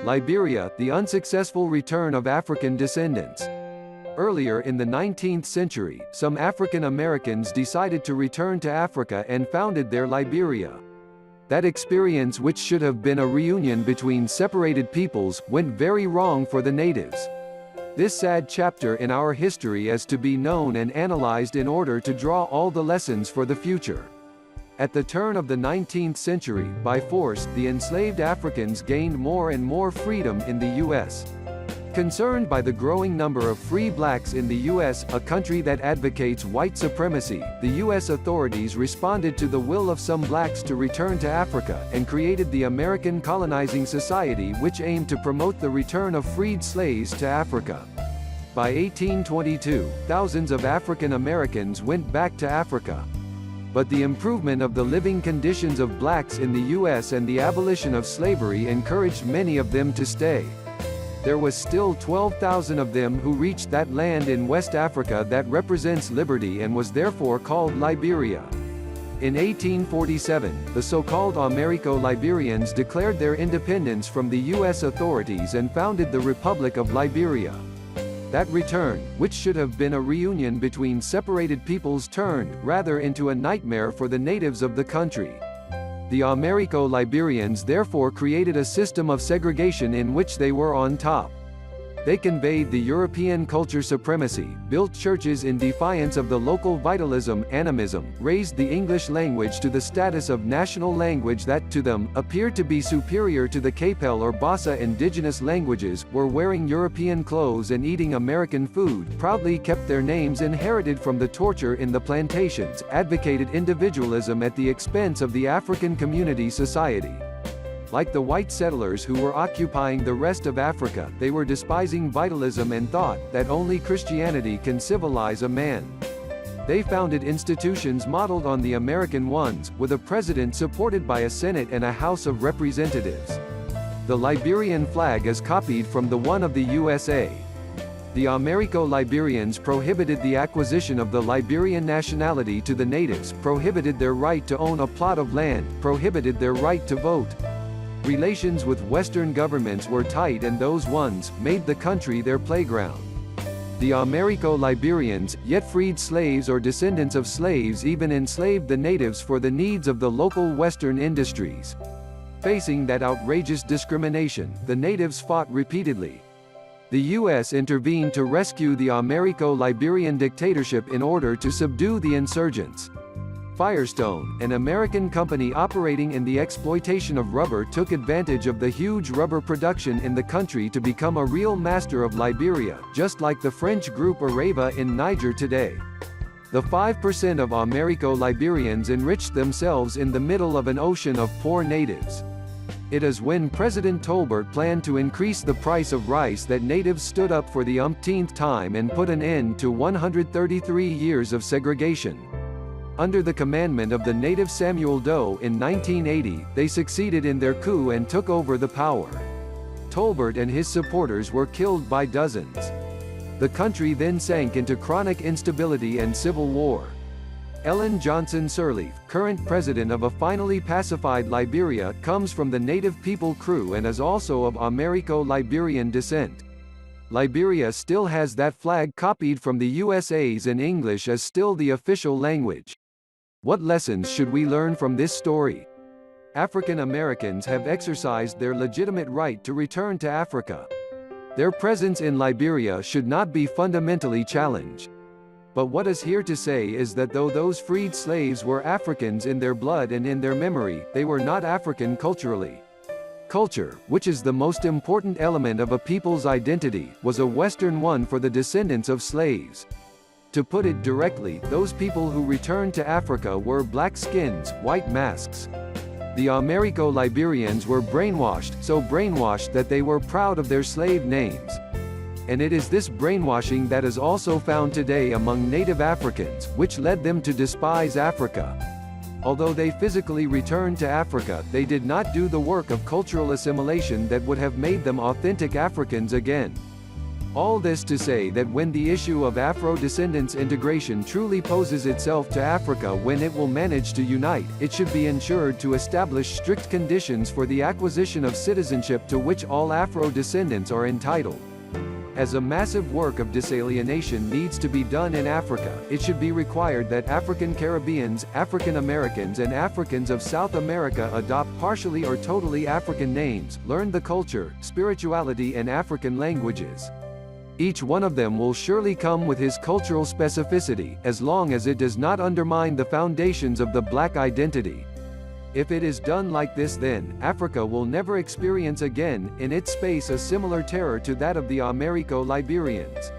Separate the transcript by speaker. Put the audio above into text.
Speaker 1: Liberia, the unsuccessful return of African descendants. Earlier in the 19th century, some African Americans decided to return to Africa and founded their Liberia. That experience, which should have been a reunion between separated peoples, went very wrong for the natives. This sad chapter in our history is to be known and analyzed in order to draw all the lessons for the future. At the turn of the 19th century, by force, the enslaved Africans gained more and more freedom in the U.S. Concerned by the growing number of free blacks in the U.S., a country that advocates white supremacy, the U.S. authorities responded to the will of some blacks to return to Africa, and created the American Colonizing Society, which aimed to promote the return of freed slaves to Africa. By 1822, thousands of African Americans went back to Africa. But the improvement of the living conditions of blacks in the U.S. and the abolition of slavery encouraged many of them to stay. There was still 12,000 of them who reached that land in West Africa that represents liberty and was therefore called Liberia. In 1847, the so-called Americo-Liberians declared their independence from the U.S. authorities and founded the Republic of Liberia. That return, which should have been a reunion between separated peoples, turned, rather, into a nightmare for the natives of the country. The Americo-Liberians therefore created a system of segregation in which they were on top. They conveyed the European culture supremacy, built churches in defiance of the local vitalism, animism, raised the English language to the status of national language that, to them, appeared to be superior to the Kapel or Bassa indigenous languages, were wearing European clothes and eating American food, proudly kept their names inherited from the torture in the plantations, advocated individualism at the expense of the African community society. Like the white settlers who were occupying the rest of Africa, they were despising vitalism and thought that only Christianity can civilize a man. They founded institutions modeled on the American ones, with a president supported by a Senate and a House of Representatives. The Liberian flag is copied from the one of the USA. The Americo-Liberians prohibited the acquisition of the Liberian nationality to the natives, prohibited their right to own a plot of land, prohibited their right to vote. Relations with Western governments were tight, and those ones made the country their playground. The Americo-Liberians, yet freed slaves or descendants of slaves, even enslaved the natives for the needs of the local Western industries. Facing that outrageous discrimination, the natives fought repeatedly. The U.S. intervened to rescue the Americo-Liberian dictatorship in order to subdue the insurgents. Firestone, an American company operating in the exploitation of rubber, took advantage of the huge rubber production in the country to become a real master of Liberia, just like the French group Areva in Niger today. The 5% of Americo-Liberians enriched themselves in the middle of an ocean of poor natives. It is when President Tolbert planned to increase the price of rice that natives stood up for the umpteenth time and put an end to 133 years of segregation. Under the commandment of the native Samuel Doe in 1980, they succeeded in their coup and took over the power. Tolbert and his supporters were killed by dozens. The country then sank into chronic instability and civil war. Ellen Johnson Sirleaf, current president of a finally pacified Liberia, comes from the native people crew and is also of Americo-Liberian descent. Liberia still has that flag copied from the USA's, and English is still the official language. What lessons should we learn from this story? African Americans have exercised their legitimate right to return to Africa. Their presence in Liberia should not be fundamentally challenged. But what is here to say is that though those freed slaves were Africans in their blood and in their memory, they were not African culturally. Culture, which is the most important element of a people's identity, was a Western one for the descendants of slaves. To put it directly, those people who returned to Africa were black skins, white masks. The Americo-Liberians were brainwashed, so brainwashed that they were proud of their slave names. And it is this brainwashing that is also found today among native Africans, which led them to despise Africa. Although they physically returned to Africa, they did not do the work of cultural assimilation that would have made them authentic Africans again. All this to say that when the issue of Afro-descendants integration truly poses itself to Africa, when it will manage to unite, it should be ensured to establish strict conditions for the acquisition of citizenship to which all Afro-descendants are entitled. As a massive work of disalienation needs to be done in Africa, it should be required that African Caribbeans, African Americans and Africans of South America adopt partially or totally African names, learn the culture, spirituality and African languages. Each one of them will surely come with his cultural specificity, as long as it does not undermine the foundations of the black identity. If it is done like this, then Africa will never experience again, in its space, a similar terror to that of the Americo-Liberians.